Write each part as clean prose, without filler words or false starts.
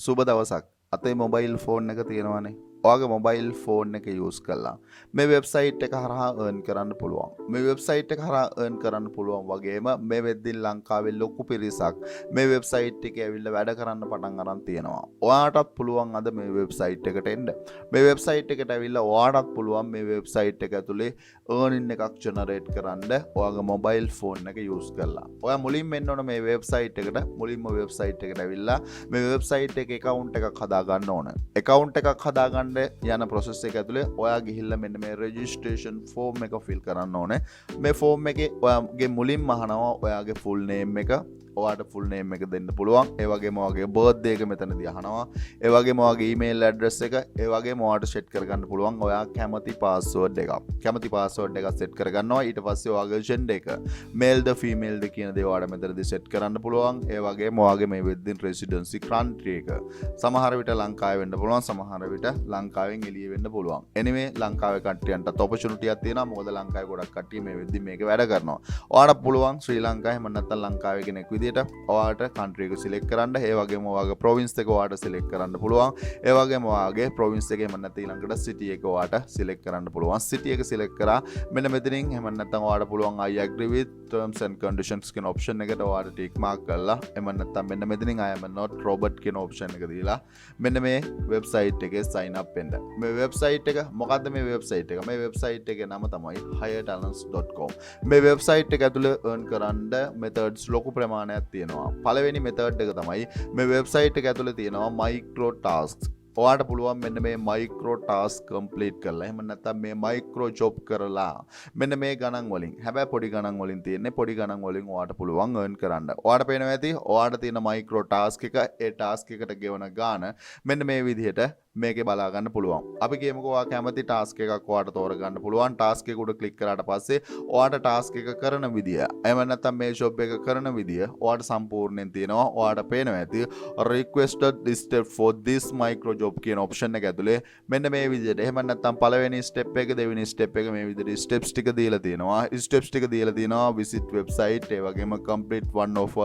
සුබ දවසක්. අතේ මොබයිල් ෆෝන් එක තියෙනවානේ. ඔයාගේ මොබයිල් ෆෝන් එක යූස් කරලා මේ වෙබ්සයිට් එක හරහා earn කරන්න පුළුවන්. මේ වෙබ්සයිට් එක හරහා earn කරන්න පුළුවන් වගේම මේ වෙද්දී ලංකාවේ ලොකු පිරිසක් මේ වෙබ්සයිට් එකේ ඇවිල්ලා වැඩ කරන්න පටන් අරන් තියෙනවා. ඔයාටත් පුළුවන් අද මේ වෙබ්සයිට් එකට එන්න. මේ වෙබ්සයිට් එකට ඇවිල්ලා ඔයාටත් පුළුවන් මේ වෙබ්සයිට් එක ඇතුලේ earning එකක් generate කරන්න ඔයාගේ මොබයිල් ෆෝන් එක යූස් කරලා. ඔයා මුලින්ම එන්න ඕන මේ වෙබ්සයිට් එකට. මුලින්ම වෙබ්සයිට් එකට ඇවිල්ලා මේ වෙබ්සයිට් එකේ account එකක් හදා ගන්න ඕන. account එකක් හදා ගන්න යන process එක ඇතුලේ ඔයා ගිහිල්ලා මෙන්න මේ registration form එක fill කරන්න ඕනේ. මේ form එකේ ඔයාගේ මුලින්ම අහනවා ඔයාගේ full name එක. ඔයාට full name එක දෙන්න පුළුවන්. ඒ වගේම ඔයාගේ birthday එක මෙතනදී අහනවා. ඒ වගේම ඔයාගේ email address එක, ඒ වගේම ඔයාට set කරගන්න පුළුවන් ඔයා කැමති password එකක්. කැමති password එකක් set කරගන්නවා. ඊට පස්සේ ඔයාගේ gender එක male ද female ද කියන දේ ඔයාට මෙතනදී set කරන්න පුළුවන්. ඒ වගේම ඔයාගේ මේ වෙද්දින් residency country එක. සමහර විට ලංකාවේ වෙන්න පුළුවන්, සමහර විට ලංකාවෙන් එළිය වෙන්න පුළුවන්. anyway ලංකාවේ කට්ටියන්ටත් opportunity එකක් තියෙනවා. මොකද ලංකාවේ ගොඩක් කට්ටිය මේ වෙද්දි මේක වැඩ කරනවා. ඔයාට පුළුවන් ශ්‍රී ලංකාවේ එහෙම නැත්නම් ලංකාවේ කෙනෙක් විදියට ඔයාට country එක select කරන්න. ඒ වගේම ඔයාගේ province එක ඔයාට select කරන්න පුළුවන්. ඒ වගේම ඔයාගේ province එකේ එහෙම නැත්නම් ඊළඟට city එක ඔයාට select කරන්න පුළුවන්. city එක select කරා මෙන්න මෙතනින් එහෙම නැත්නම් ඔයාට පුළුවන් I agree with terms and conditions කියන option එකට ඔයාට tick mark කරලා එහෙම නැත්නම් මෙන්න මෙතනින් I am not robot කියන option එක දීලා මෙන්න මේ website එකේ sign up වෙන්න. මේ website එක මොකද්ද මේ website එක? මේ website එකේ නම තමයි hiretalents.com. මේ website එක ඇතුළේ earn කරන්න methods ලොකු ප්‍රමාණයක් තියෙනවා. පළවෙනි method එක තමයි මේ website එක ඇතුළේ තියෙනවා micro tasks. ඔයාට පුළුවන් මෙන්න මේ මයික්‍රෝ ටාස්ක් කම්ප්ලීට් කරලා එහෙම නැත්නම් මේ මයික්‍රෝ ජොබ් කරලා මෙන්න මේ ගණන් වලින් හැබැයි පොඩි ගණන් වලින් තියෙන්නේ පොඩි ගණන් වලින් ඔයාට පුළුවන් earn කරන්න. ඔයාට පේනවා ඇති ඔයාට තියෙන මයික්‍රෝ ටාස්ක් එක ඒ ටාස්ක් එකට ගෙවන ගාන මෙන්න මේ විදිහට මේකේ බලා ගන්න පුළුවන්. අපි කියමුකෝ ඔයා කැමති ටාස්ක් එකක් ඔයාට තෝරගන්න පුළුවන්. ටාස්ක් එක උඩ ක්ලික් කරාට පස්සේ ඔයාට ටාස්ක් එක කරන විදිය එහෙම නැත්නම් මේ ජොබ් එක කරන විදිය ඔයාට සම්පූර්ණයෙන් තියෙනවා. ඔයාට පේනවා ඇති requested step for this micro job කියන ඔප්ෂන් එක ඇතුලේ මෙන්න මේ විදිහට එහෙම නැත්නම් පළවෙනි ස්ටෙප් එක දෙවෙනි ස්ටෙප් එක මේ විදිහට ස්ටෙප්ස් ටික දීලා තියෙනවා. ස්ටෙප්ස් ටික දීලා තියෙනවා visit website ඒ වගේම complete one of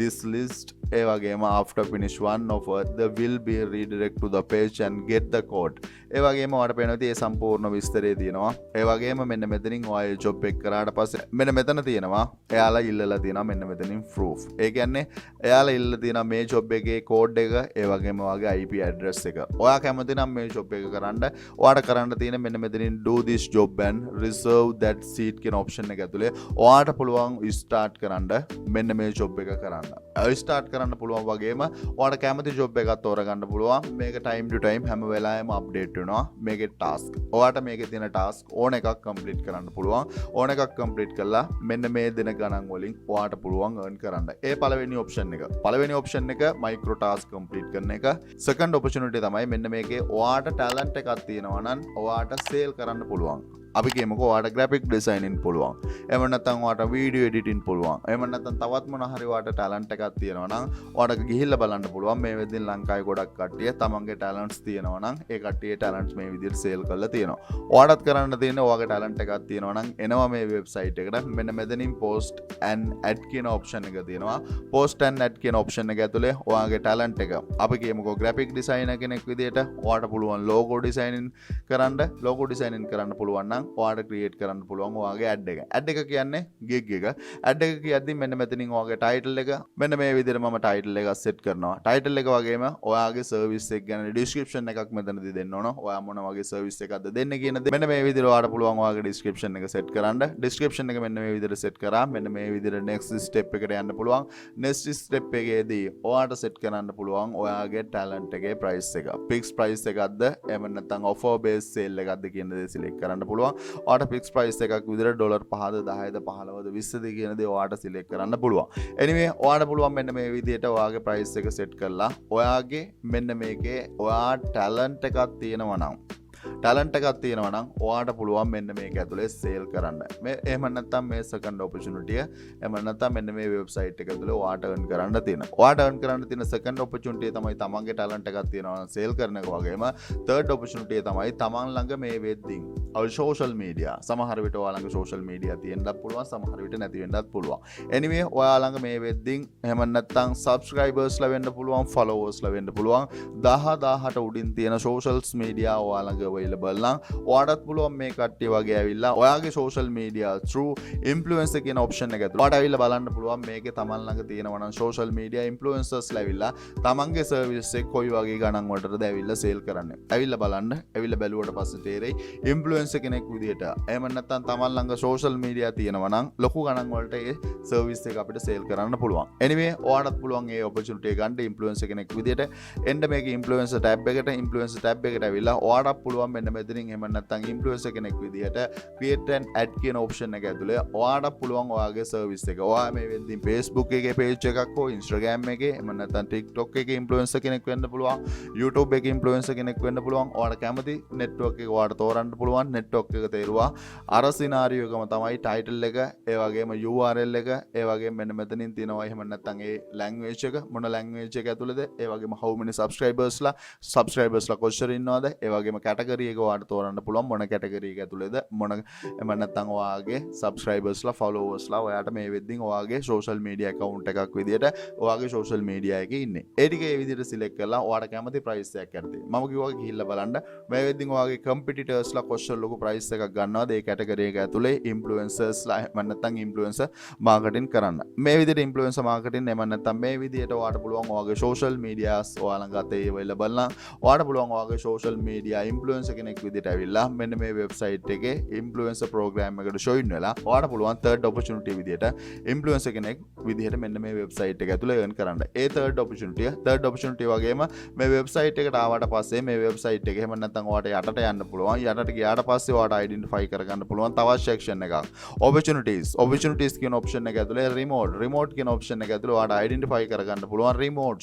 this list ඒ වගේම after finish one of the will be redirect to the page and get the code. ඒ වගේම ඔයාලට පේනවා ඉතින් ඒ සම්පූර්ණ විස්තරය තියෙනවා. ඒ වගේම මෙන්න මෙතනින් ඔයා ජොබ් එක කරාට පස්සේ මෙන්න මෙතන තියෙනවා එයාලා ඉල්ලලා තියෙනවා මෙන්න මෙතනින් proof. ඒ කියන්නේ එයාලා ඉල්ලලා තියෙනවා මේ ජොබ් එකේ කෝඩ් එක ඒ වගේම ඔයාගේ IP address එක. ඔයා කැමති නම් මේ ජොබ් එක කරන්න ඔයාට කරන්න තියෙන මෙන්න මෙතනින් do this job and reserve that seat කියන ඔප්ෂන් එක ඇතුලේ ඔයාට පුළුවන් start කරන්න මෙන්න මේ ජොබ් එක කරන්න. start කරන්න පුළුවන් වගේම ඔයාට කැමති ජොබ් එකක් තෝරගන්න පුළුවන්. මේක time to time හැම වෙලාවෙම update වෙනවා. මේකේ task ඔයාට මේකේ තියෙන task ඕන එකක් complete කරන්න පුළුවන්. ඕන එකක් complete කළා මෙන්න මේ දෙන ගණන් වලින් ඔයාට පුළුවන් earn කරන්න. ඒ පළවෙනි option එක. පළවෙනි option එක micro task complete කරන එක. second opportunity තමයි මෙන්න මේකේ ඔයාට talent එකක් තියෙනවා නම් ඔයාට sale කරන්න පුළුවන්. අපි කියමුකෝ ඔයාට graphic designing පුළුවන්. එහෙම නැත්නම් ඔයාට video editing පුළුවන්. එහෙම නැත්නම් තවත් මොන හරි ඔයාට talent එකක් තියෙනවා නම් ඔයාට ගිහිල්ලා බලන්න පුළුවන්. මේ වෙද්දින් ලංකාවේ ගොඩක් කට්ටිය තමන්ගේ talents තියෙනවා නම් ඒ කට්ටියේ talents මේ විදිහට sale කරලා තියෙනවා. ඔයාටත් කරන්න තියෙන්නේ ඔයාගේ talent එකක් තියෙනවා නම් එනවා මේ website එකට. මෙන්න මෙතනින් post and add කියන option එක තියෙනවා. post and add කියන option එක ඇතුලේ ඔයාගේ talent එක අපි කියමුකෝ graphic designer කෙනෙක් විදිහට ඔයාට පුළුවන් logo designing කරන්න පුළුවන් නම් ඔයාට ක්‍රියේට් කරන්න පුළුවන් ඔයාගේ ඇඩ් එක. ඇඩ් එක කියන්නේ gig එක. ඇඩ් එක කියද්දි මෙන්න මෙතනින් ඔයාගේ ටයිටල් එක මෙන්න මේ විදිහට මම ටයිටල් එක සෙට් කරනවා. ටයිටල් එක වගේම ඔයාගේ සර්විස් එක ගැන ඩිස්ක්‍රිප්ෂන් එකක් මෙතනදී දෙන්න ඕන. ඔයා මොන වගේ සර්විස් එකක්ද දෙන්නේ කියන දේ මෙන්න මේ විදිහට ඔයාට පුළුවන් ඔයාගේ ඩිස්ක්‍රිප්ෂන් එක සෙට් කරන්න. ඩිස්ක්‍රිප්ෂන් එක මෙන්න මේ විදිහට සෙට් කරා මෙන්න මේ විදිහට next step එකට යන්න පුළුවන්. next step එකේදී ඔයාට සෙට් කරන්න පුළුවන් ඔයාගේ talent එකේ price එක. fixed price එකක්ද එහෙම නැත්නම් offer based sale එකක්ද කියන දේ select කරන්න පුළුවන්. ඔයාට fixed price එකක් විදිහට $5ද 10ද 15ද 20ද කියන දේ ඔයාට select කරන්න පුළුවන්. anyway ඔයාට පුළුවන් මෙන්න මේ විදිහට ඔයාගේ price එක set කරලා ඔයාගේ මෙන්න මේකේ ඔයා talent එකක් තියෙනවා නම් ටැලන්ට් එකක් තියෙනවා නම් ඔයාට පුළුවන් මෙන්න මේක ඇතුලේ සේල් කරන්න. මේ එහෙම නැත්නම් මේ සෙකන්ඩ් ඔපචුනිටි එක එහෙම නැත්නම් මෙන්න මේ වෙබ්සයිට් එක ඇතුලේ ඔයාට earn කරන්න තියෙනවා. ඔයාට earn කරන්න තියෙන සෙකන්ඩ් ඔපචුනිටි එක තමයි තමන්ගේ ටැලන්ට් එකක් තියෙනවා නම් සේල් කරන එක වගේම තර්ඩ් ඔපචුනිටි එක තමයි තමන් ළඟ මේ වෙද්දී සෝෂල් මීඩියා සමහර විට ඔයා ළඟ සෝෂල් මීඩියා තියෙන්නත් පුළුවන් සමහර විට නැති වෙන්නත් පුළුවන්. anyway ඔයා ළඟ මේ වෙද්දී එහෙම නැත්නම් subscribers ලා වෙන්න පුළුවන් followers ලා වෙන්න පුළුවන් 10000ට උඩින් තියෙන socials media ඔයා ළඟ available නම් ඔයාටත් පුළුවන් මේ කට්ටිය වගේ ඇවිල්ලා ඔයාගේ social media through influencer කියන option එක ඇතුළේ ඔයාට ඇවිල්ලා බලන්න පුළුවන් මේකේ තමන් ළඟ තියෙනවා නම් social media influencers ලා ඇවිල්ලා තමන්ගේ service එක කොයි වගේ ගණන් වලටද ඇවිල්ලා sale කරන්නේ. ඇවිල්ලා බලන්න. ඇවිල්ලා බැලුවට පස්සේ තේරෙයි influencer කෙනෙක් විදියට. එහෙම නැත්නම් තමන් ළඟ social media තියෙනවා නම් ලොකු ගණන් වලට ඒ service එක අපිට sale කරන්න පුළුවන්. anyway ඔයාටත් පුළුවන් මේ opportunity එක ගන්න influencer කෙනෙක් විදියට එන්න මේකේ influencer tab එකට ඇවිල්ලා ඔයාටත් පුළුවන් මෙන්න මෙතනින් එහෙම නැත්නම් influencer කෙනෙක් විදියට create an ad කියන option එක ඇතුලේ ඔයාටත් පුළුවන් ඔයාගේ service එක. ඔයා මේ වෙද්දී Facebook එකේ page එකක් හෝ Instagram එකේ එහෙම නැත්නම් TikTok එකේ influencer කෙනෙක් වෙන්න පුළුවන්. YouTube එකේ influencer කෙනෙක් වෙන්න පුළුවන්. ඔයාට කැමති network එක ඔයාට තෝරන්න පුළුවන්. network එක තේරුවා අර scenario එකම තමයි title එක, ඒ වගේම URL එක, ඒ වගේම මෙන්න මෙතනින් තියෙනවා එහෙම නැත්නම් ඒ language එක මොන language එක ඇතුළේද, ඒ වගේම how many subscribers ලා කොච්චර ඉන්නවද, ඒ වගේම category එක ඔයාට තෝරන්න පුළුවන් මොන category එක ඇතුළේද මොන එහෙම නැත්නම් ඔයාගේ subscribers ලා followers ලා ඔයාට මේ වෙද්දින් ඔයාගේ social media account එකක් විදියට ඔයාගේ social media එකේ ඉන්නේ. ඒ ටික ඒ විදියට select කරලා ඔයාට කැමති price එකක් යටතේ මම කිව්වා ගිහිල්ලා බලන්න මේ වෙද්දින් ඔයාගේ competitors ලා කොච්චර ලොකු price එකක් ගන්නවද ඒ category එක ඇතුලේ influencers ලා එහෙම නැත්නම් influencer marketing කරන්න. මේ විදියට influencer marketing එහෙම නැත්නම් මේ විදියට ඔයාට පුළුවන් ඔයාගේ social medias ඔයාලා ළඟ අතේ available නම් ඔයාට පුළුවන් ඔයාගේ social media influencer කෙනෙක් විදියට ඇවිල්ලා මෙන්න මේ website එකේ influencer program එකට join වෙලා ඔයාට පුළුවන් third opportunity විදියට influencer කෙනෙක් විදියට මෙන්න මේ website එක ඇතුලේ earn කරන්න. ඒ third opportunity වගේම මේ website එකට ආවට පස්සේ මේ website එක එහෙම නැත්නම් ඔයාට යටට යන්න පුළුවන්. යටට ගියාට පස්සේ ඔයාට identify කරගන්න පුළුවන් තවත් section එකක්. opportunities කියන option එක ඇතුලේ remote කියන option එක ඇතුලේ ඔයාට identify කරගන්න පුළුවන් remote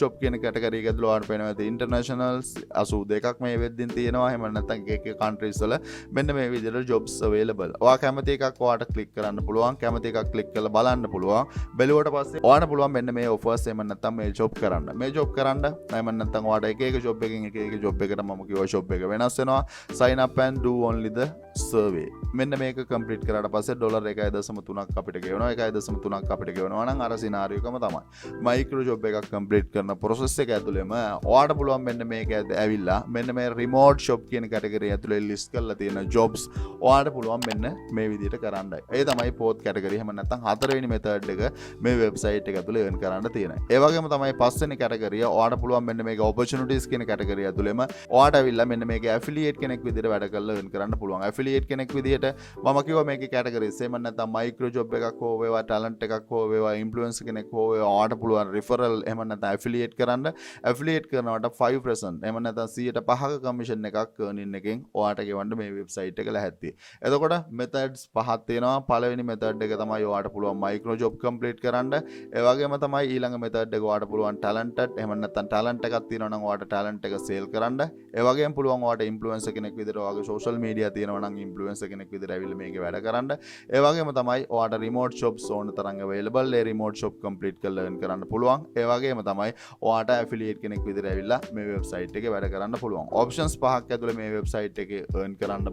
job කියන category එක ඇතුලේ ඔයාට පේනවා international 82ක් මේ වෙද්දින් තියෙනවා. එහෙම නැත්නම් එක countries වල මෙන්න මේ විදිහට jobs available. ඔයා කැමති එකක් ඔයාට click කරන්න පුළුවන්. කැමති එකක් click කරලා බලන්න පුළුවන්. බැලුවට පස්සේ ඔයාට පුළුවන් මෙන්න මේ offers එහෙම නැත්නම් මේ job කරන්න. එහෙම නැත්නම් ඔයාට එක job එකකින් එක job එකට මම කිව්වා job එක වෙනස් වෙනවා. sign up and do only the survey. මෙන්න මේක complete කරාට පස්සේ $1.3ක් අපිට ගෙවනවා. 1.3ක් අපිට ගෙවනවා නම් අර scenario එකම තමයි. micro job එකක් complete කරන process එක ඇතුළේම ඔයාට පුළුවන් මෙන්න මේක ඇවිල්ලා මෙන්න මේ remote job කියන category ඇතුලේ list කරලා තියෙන jobs ඔයාට පුළුවන් මෙන්න මේ විදිහට කරන්නයි. ඒ තමයි fourth category. එහෙම නැත්නම් හතරවෙනි method එක මේ website එක ඇතුලේ earn කරන්න තියෙනවා. ඒ වගේම තමයි පස්වෙනි category ඔයාට පුළුවන් මෙන්න මේක opportunities කියන category ඇතුලේම ඔයාට ඇවිල්ලා මෙන්න මේක affiliate කෙනෙක් විදිහට වැඩ කරලා earn කරන්න පුළුවන්. affiliate කෙනෙක් විදිහට මම කිව්වා මේකේ categories එහෙම නැත්නම් micro job එකක් හෝ වේවා talent එකක් හෝ වේවා influencer කෙනෙක් හෝ වේවා ඔයාට පුළුවන් referral එහෙම නැත්නම් affiliate කරන්න. affiliate කරනවට 5% එහෙම නැත්නම් 105ක commission එකක් earning එකෙන් ඔයාට ගෙවන්න මේ website එක ලැහැත්තියි. එතකොට methods පහක් තියෙනවා. පළවෙනි method එක තමයි ඔයාට පුළුවන් micro job complete කරන්න. ඒ වගේම තමයි ඊළඟ method එක ඔයාට පුළුවන් talented එහෙම නැත්නම් talent එකක් තියෙනවා නම් ඔයාට talent එක sale කරන්න. ඒ වගේම පුළුවන් ඔයාට influencer කෙනෙක් විදිහට ඔයාගේ social media තියෙනවා නම් influencer කෙනෙක් විදිහට ඇවිල්ලා මේකේ වැඩ කරන්න. ඒ වගේම තමයි ඔයාට remote jobs ඕන තරම් available. ඒ remote job complete කරලා earn කරන්න පුළුවන්. ඒ වගේම තමයි ඔයාට affiliate කෙනෙක් විදිහට ඇවිල්ලා මේ website එකේ වැඩ කරන්න පුළුවන්. options පහක් ඇතුලේ මේ website එකේ earn කරන්න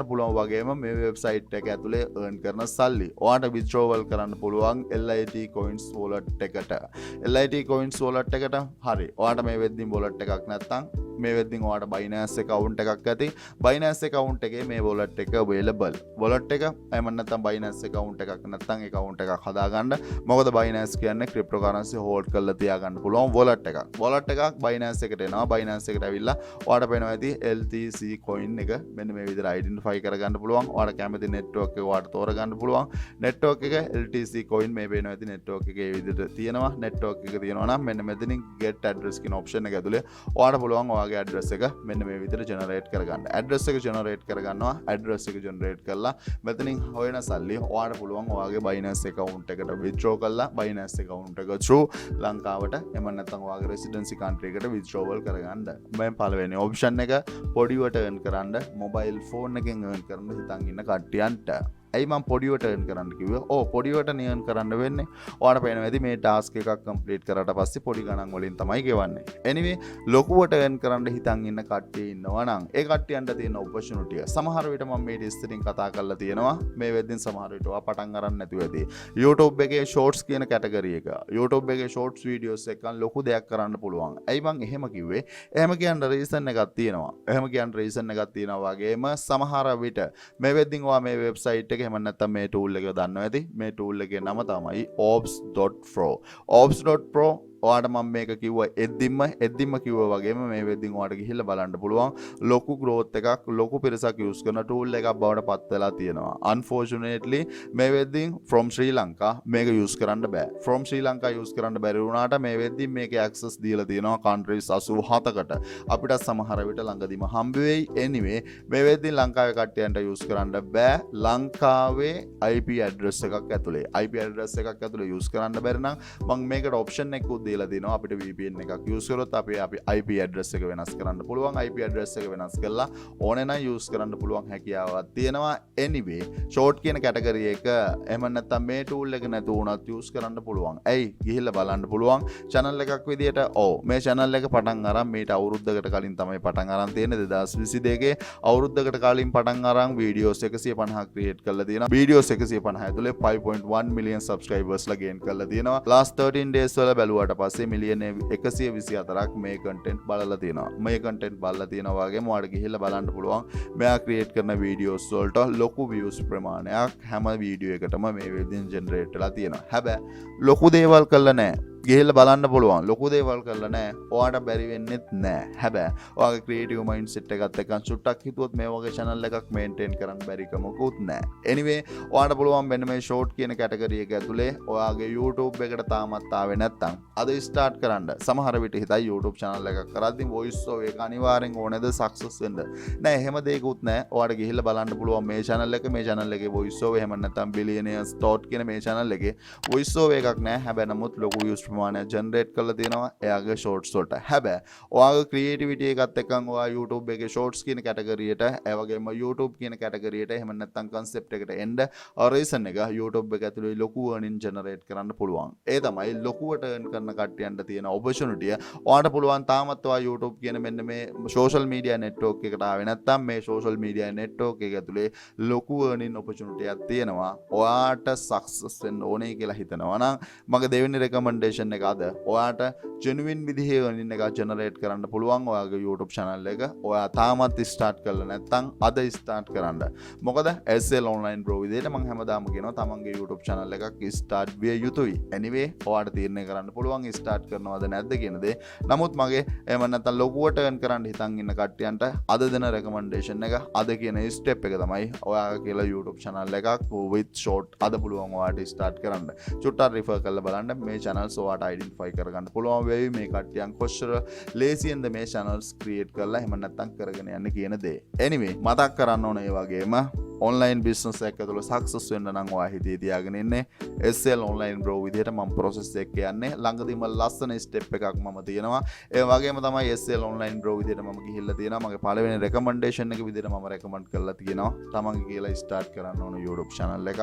පුළුවන් වගේම මේ website එක ඇතුලේ earn කරන සල්ලි ඔයාට withdrawal කරන්න පුළුවන් LIT coins wallet එකට. LIT coins wallet එකට හරි. ඔයාට මේ වෙද්දින් wallet එකක් නැත්නම් මේ වෙද්දින් ඔයාට Binance account එකක් ඇති. Binance account එකේ මේ wallet එක available. wallet එක එහෙම නැත්නම් Binance account එකක් නැත්නම් account එකක් හදාගන්න. මොකද Binance කියන්නේ cryptocurrency hold කරලා තියාගන්න පුළුවන් wallet එකක්. wallet එකක් Binance එකට එනවා. Binance එකට ඇවිල්ලා ඔයාට පේනවා ඇති LTC coin එක මෙන්න මේ විදිහට identify කරගන්න පුළුවන්. ඔයාට කැමති network එක ඔයාට තෝරගන්න පුළුවන්. network එක LTC coin මේ පේනවා ඇති network එකේ විදිහට තියෙනවා. network එක තියෙනවා නම් මෙන්න මෙතනින් get address කියන option එක ඇතුලේ ඔයාට පුළුවන් ඔයාගේ address එක මෙන්න මේ විදිහට generate කරගන්න. address එක generate කරගන්නවා ඇඩ්‍රස් එක ජෙනරේට් කරලා මෙතනින් හොයන සල්ලි ඔයාලට පුළුවන් ඔයාගේ Binance account එකට withdraw කරලා Binance account එක through ලංකාවට එහෙම නැත්නම් ඔයාගේ residency country එකට withdrawal කරගන්න. මේ පළවෙනි option එක පොඩිවට earn කරන්න mobile phone එකෙන් earn කරන්න හිතන් ඉන්න කට්ටියන්ට. ඇයි මම පොඩිවට earn කරන්න කිව්වේ? පොඩිවට earn කරන්න වෙන්නේ. ඔයාලට පේනවා ඇති මේ task එකක් complete කරාට පස්සේ පොඩි ගණන් වලින් තමයි ගෙවන්නේ. anyway ලොකුවට earn කරන්න හිතන් ඉන්න කට්ටිය ඉන්නවා නම් ඒ කට්ටියන්ට තියෙන opportunity එක. සමහර විට මම මේ ඉස්සරින් කතා කරලා තියෙනවා. මේ වෙද්දින් සමහර විට ඔයා පටන් අරන් නැතුව ඇති. YouTube එකේ shorts කියන category එක. YouTube එකේ shorts videos එකෙන් ලොකු දෙයක් කරන්න පුළුවන්. ඇයි මම එහෙම කිව්වේ? එහෙම කියන්න reason එකක් තියෙනවා. එහෙම කියන්න reason එකක් තියෙනවා වගේම සමහර විට මේ වෙද්දින් ඔයා මේ website එක එහෙම නැත්නම් මේ tool එක දන්නවා ඇති. මේ tool එකේ නම තමයි ops.pro. ops.pro ඔයාට මම මේක කිව්වා එද්දිම කිව්වා වගේම මේ වෙද්දින් ඔයාට ගිහිල්ලා බලන්න පුළුවන් ලොකු growth එකක් ලොකු පිරිසක් use කරන tool එකක් බවට පත් වෙලා තියෙනවා. Unfortunately මේ වෙද්දින් from Sri Lanka මේක use කරන්න බෑ. From Sri Lanka use කරන්න බැරි වුණාට මේ වෙද්දින් මේකේ access දීලා තියෙනවා countries 87කට. අපිට සමහර විට ළඟදිම හම්බ වෙයි. Anyway මේ වෙද්දින් ලංකාවේ කට්ටියන්ට use කරන්න බෑ. ලංකාවේ IP address එකක් ඇතුලේ. IP address එකක් ඇතුලේ use කරන්න බැරි නම් මම මේකට option එකක් දීලා දෙනවා. අපිට VPN එකක් use කරොත් අපි IP address එක වෙනස් කරන්න පුළුවන්. IP address එක වෙනස් කරලා ඕනේ නම් use කරන්න පුළුවන් හැකියාවක් තියෙනවා. Anyway short කියන category එක එහෙම නැත්නම් මේ tool එක නැතුව උනත් use කරන්න පුළුවන්. ඇයි ගිහිල්ලා බලන්න පුළුවන් channel එකක් විදියට මේ channel එක පටන් අරන් මේට අවුරුද්දකට කලින් තමයි පටන් අරන් තියෙන්නේ 2022 අවුරුද්දකට කලින් පටන් අරන් videos 150 create කරලා තියෙනවා. videos 150 ඇතුලේ 5.1 million subscribers ලා gain කරලා තියෙනවා. last 13 days වල බැලුවාට පස්සේ මිලියන 124ක් මේ content බලලා තියෙනවා. මේ content බලලා තියෙනවා වගේම ඔයාලට ගිහිල්ලා බලන්න පුළුවන් මෙයා create කරන videos වලට ලොකු views ප්‍රමාණයක් හැම වීඩියෝ එකටම මේ වෙද්දින් generate වෙලා තියෙනවා. හැබැයි ලොකු දේවල් කළා නැහැ. ගිහිල්ලා බලන්න පුළුවන්. ලොකු දේවල් කරලා නැහැ. ඔයාට බැරි වෙන්නෙත් නැහැ. හැබැයි ඔයාගේ ක්‍රියේටිව් මයින්ඩ්සෙට් එකත් එක්ක චුට්ටක් හිතුවොත් මේ වගේ channel එකක් මේන්ටේන් කරන්න බැරි කමකුත් නැහැ. anyway ඔයාට පුළුවන් මෙන්න මේ short කියන category එක ඇතුලේ ඔයාගේ YouTube එකට තාමත් ආවේ නැත්නම් අද start කරන්න. සමහර විට හිතයි YouTube channel එකක් කරද්දී voice over එක අනිවාර්යෙන් ඕනේද success වෙන්න. නෑ එහෙම දෙයක්වත් නැහැ. ඔයාට ගිහිල්ලා බලන්න පුළුවන් මේ channel එක මේ channel එකේ voice over එහෙම නැත්නම් billionaires thought කියන මේ channel එකේ voice over එකක් නැහැ. හැබැයි නමුත් ලොකු views ප්‍රමාණයක් ජෙනරේට් කරලා තියෙනවා එයාගේ shorts වලට. හැබැයි ඔයාගේ ක්‍රියේටිවිටි එකත් එක්කන් ඔයා YouTube එකේ shorts කියන කැටගරි එකට ඒ වගේම YouTube කියන කැටගරි එකට එහෙම නැත්නම් concept එකට එන්න reason එක YouTube එක ඇතුලේ ලොකු earning generate කරන්න පුළුවන්. ඒ තමයි ලොකුවට earn කරන කට්ටියන්ට තියෙන opportunity. ඔයාට පුළුවන් තාමත් ඔයා YouTube කියන මෙන්න මේ social media network එකට ආවේ නැත්නම් මේ social media network එක ඇතුලේ ලොකු earning opportunity එකක් තියෙනවා. ඔයාට success වෙන්න ඕනේ කියලා හිතනවා නම් මගේ දෙවෙනි recommendation එක ඔයාට genuine විදිහේ earning එකක් generate කරන්න පුළුවන් ඔයාගේ YouTube channel එක. ඔයා තාමත් start කරලා නැත්නම් අද start කරන්න. මොකද SL online bro විදිහට මම හැමදාම කියනවා තමන්ගේ YouTube channel එකක් start විය යුතුයි. anyway ඔයාට තීරණය කරන්න පුළුවන් start කරනවද නැද්ද කියන දේ. නමුත් මගේ එහෙම නැත්නම් ලොකුවට earn කරන්න හිතන් ඉන්න කට්ටියන්ට අද දෙන recommendation එක අද කියන step එක තමයි ඔයා කියලා YouTube channel එකක් with short අද පුළුවන් ඔයාට start කරන්න. චුට්ටක් refer කරලා බලන්න මේ channels ඔයාට identify කරගන්න පුළුවන් වෙයි මේ කට්ටියන් කොච්චර ලේසියෙන්ද මේ channels create කරලා එහෙම නැත්නම් කරගෙන යන්න කියන දේ. anyway මතක් කරන්න ඕනේ ඒ වගේම online business එකක් ඇතුළ success වෙන්න නම් ඔයා හිතේ තියාගෙන ඉන්නේ SL online bro විදිහට මම process එක යන්නේ. ළඟදීම ලස්සන step එකක් මම තියෙනවා. ඒ වගේම තමයි SL online bro විදිහට මම ගිහිල්ලා තියෙනවා. මගේ පළවෙනි recommendation එක විදිහට මම recommend කරලා තියෙනවා. තමන්ගේ කියලා start කරන්න ඕන YouTube channel එකක්.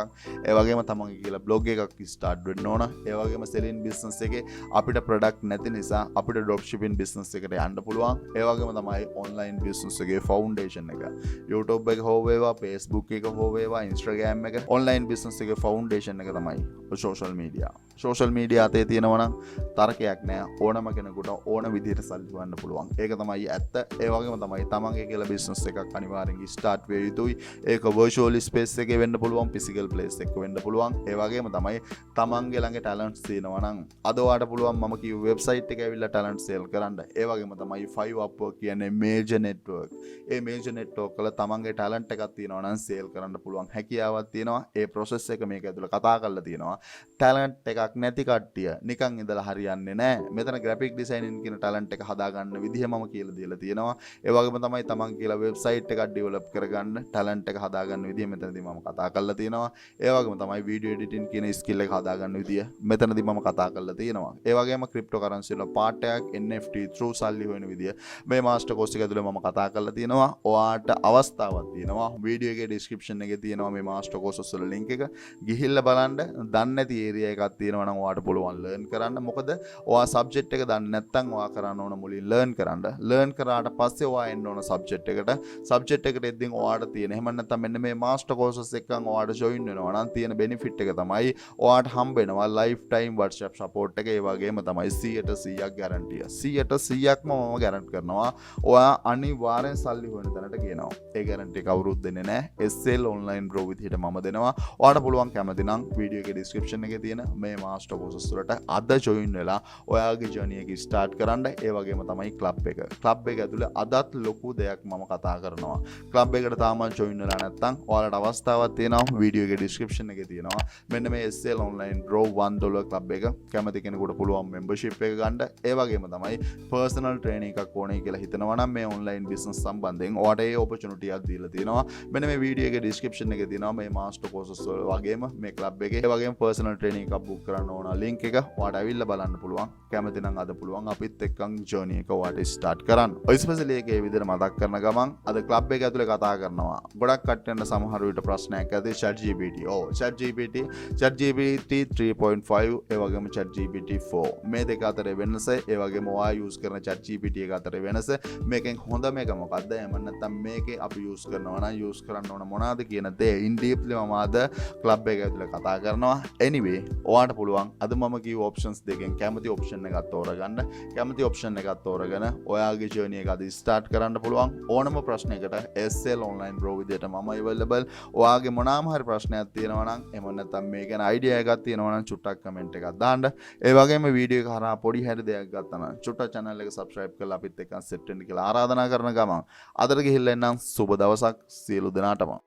ඒ වගේම තමන්ගේ කියලා blog එකක් start වෙන්න ඕන. ඒ වගේම selling business එකේ අපිට product නැති නිසා අපිට drop shipping business එකට යන්න පුළුවන්. ඒ වගේම තමයි online business එකේ foundation එක. YouTube එක හෝ වේවා Facebook එක හෝ වේවා Instagram එක online business එකේ foundation එක තමයි social media. social media අතේ තියෙනවා නම් තරකයක් නෑ. ඕනම කෙනෙකුට ඕන විදිහට සල්ලි වන්න පුළුවන්. ඒක තමයි ඇත්ත. ඒ වගේම තමයි තමන්ගේ කියලා business එකක් අනිවාර්යෙන් start වෙ යුතුයි. ඒක virtual space එකේ වෙන්න පුළුවන්, physical place එකක වෙන්න පුළුවන්. ඒ වගේම තමයි තමන්ගේ ළඟ talents තියෙනවා නම් අද ඔයාලට පුළුවන් මම කියු website එක ඇවිල්ලා talent sale කරන්න. ඒ වගේම තමයි 5 Upwork කියන්නේ major network. ඒ major network වල තමන්ගේ talent එකක් තියෙනවා නම් sale කරන්න පුළුවන් හැකියාවක් තියෙනවා. ඒ process එක මේක ඇතුළේ කතා කරලා තියෙනවා. talent එකක් ටැලන්ට් එකක් නැති කට්ටිය නිකන් ඉඳලා හරියන්නේ නැහැ. මෙතන graphic designing කියන ටැලන්ට් එක හදාගන්න විදිහ මම කියලා දීලා තියෙනවා. ඒ වගේම තමයි තමන් කියලා වෙබ්සයිට් එකක් ඩෙවලොප් කරගන්න ටැලන්ට් එක හදාගන්න විදිහ මෙතනදී මම කතා කරලා තියෙනවා. ඒ වගේම තමයි වීඩියෝ එඩිටින් කියන ස්කිල් එක හදාගන්න විදිහ මෙතනදී මම කතා කරලා තියෙනවා. ඒ වගේම ක්‍රිප්ටෝකරන්සි වල පාර්ට් එකක් NFT through සල්ලි හොයන විදිහ මේ මාස්ටර් කෝස් එක ඇතුලේ මම කතා කරලා තියෙනවා. ඔයාට අවස්ථාවක් තියෙනවා. වීඩියෝ එකේ ඩිස්ක්‍රිප්ෂන් එකේ තියෙනවා මේ මාස්ටර් කෝස් වල ලින්ක් එක. ගිහිල්ලා බලන්න. දන්නේ නැති ඒරියා එකක් තියෙනවා නම් ඔයාට පුළුවන් ලර්න් කරන්න. මොකද ඔයා සබ්ජෙක්ට් එක දන්නේ නැත්නම් ඔයා කරන්න ඕන මුලින් ලර්න් කරන්න. ලර්න් කරාට පස්සේ ඔයා එන්න ඕන සබ්ජෙක්ට් එකට. සබ්ජෙක්ට් එකට එද්දීන් ඔයාට තියෙන එහෙම නැත්නම් මෙන්න මේ මාස්ටර් කෝසස් එකෙන් ඔයාට ජොයින් වෙනවා නම් තියෙන බෙනිෆිට් එක තමයි ඔයාට හම්බ වෙනවා ලයිෆ් ටයිම් WhatsApp සපෝට් එක. ඒ වගේම තමයි 100% ගැරන්ටිය. 100%ක්ම මම ගැරන්ට් කරනවා. ඔයා අනිවාර්යෙන් සල්ලි හොයන තැනට ගේනවා. ඒ ගැරන්ටි කවුරුත් දෙන්නේ නැහැ. SL online bro විදිහට මම දෙනවා. ඔයාට පුළුවන් කැමති නම් වීඩියෝ එකේ ඩිස්ක්‍රිප්ෂන් එකේ තියෙන මේ මාස්ටර් කෝසස් වලට අද ජොයින් වෙලා ඔයාගේ ජර්නි එක ස්ටාර්ට් කරන්න. ඒ වගේම තමයි ක්ලබ් එක. ක්ලබ් එක ඇතුලේ අදත් ලොකු දෙයක් මම කතා කරනවා. ක්ලබ් එකට තාම ජොයින් වෙලා නැත්නම් ඔයාලට අවස්ථාවක් තියෙනවා. වීඩියෝ එකේ ඩිස්ක්‍රිප්ෂන් එකේ තියෙනවා. මෙන්න මේ SL online bro $1 ක්ලබ් එක. කැමති කෙනෙකුට පුළුවන් membership එක ගන්න. ඒ වගේම තමයි personal training එකක් ඕනේ කියලා හිතනවා නම් මේ online business සම්බන්ධයෙන් ඔයාට ඒ opportunity එකක් දීලා තියෙනවා. මෙන්න මේ වීඩියෝ එකේ ඩිස්ක්‍රිප්ෂන් එකේ තියෙනවා මේ master courses වල වගේම මේ club එකේ ඒ වගේම personal training එකක් book කරන්න ඕන link එක ඔයාට ඇවිල්ලා බලන්න පුළුවන්. කැමති නම් අද පුළුවන් අපිත් එක්කන් journey එක ඔයාට start කරන්න. especially ඒකේ විදිහට මතක් කරන ගමන් අද club එක ඇතුලේ කතා කරනවා. ගොඩක් කට්ටියන්ට සමහර විට ප්‍රශ්නයක් ඇති ChatGPT. ChatGPT 3.5 ඒ වගේම ChatGPT 4 මේ දෙක අතර වෙනස ඒ වගේම ඔයා use කරන ChatGPT එක අතර වෙනස මේකෙන් හොඳ මේක මොකක්ද? එහෙම නැත්නම් මේකේ අපි use කරනවා නම් use කරන්න ඕන මොනවද කියන දේ in deeply මම අද club එක ඇතුලේ කතා කරනවා. anyway ඔයාට පුළුවන් අද මම කිව්ව options දෙකෙන් කැමති option එකක් තෝරගන්න. කැමති option එකක් තෝරගෙන ඔයාගේ journey එක අද start කරන්න පුළුවන්. ඕනම ප්‍රශ්නයකට SL online bro විදියට මම available. ඔයාගේ මොනවාම හරි ප්‍රශ්නයක් තියෙනවා නම් එහෙම නැත්නම් මේ ගැන idea එකක් තියෙනවා නම් චුට්ටක් comment එකක් දාන්න. ඒ වගේම වීඩියෝ එක හරහා පොඩි හැරි දෙයක් ගත්තා නම් චුට්ටක් channel එක subscribe කරලා අපිත් එක්ක set වෙන්න කියලා ආරාධනා කරන ගමන් අදට ගිහිල්ලා එන්නම් සුබ දවසක් සියලු දෙනාටම.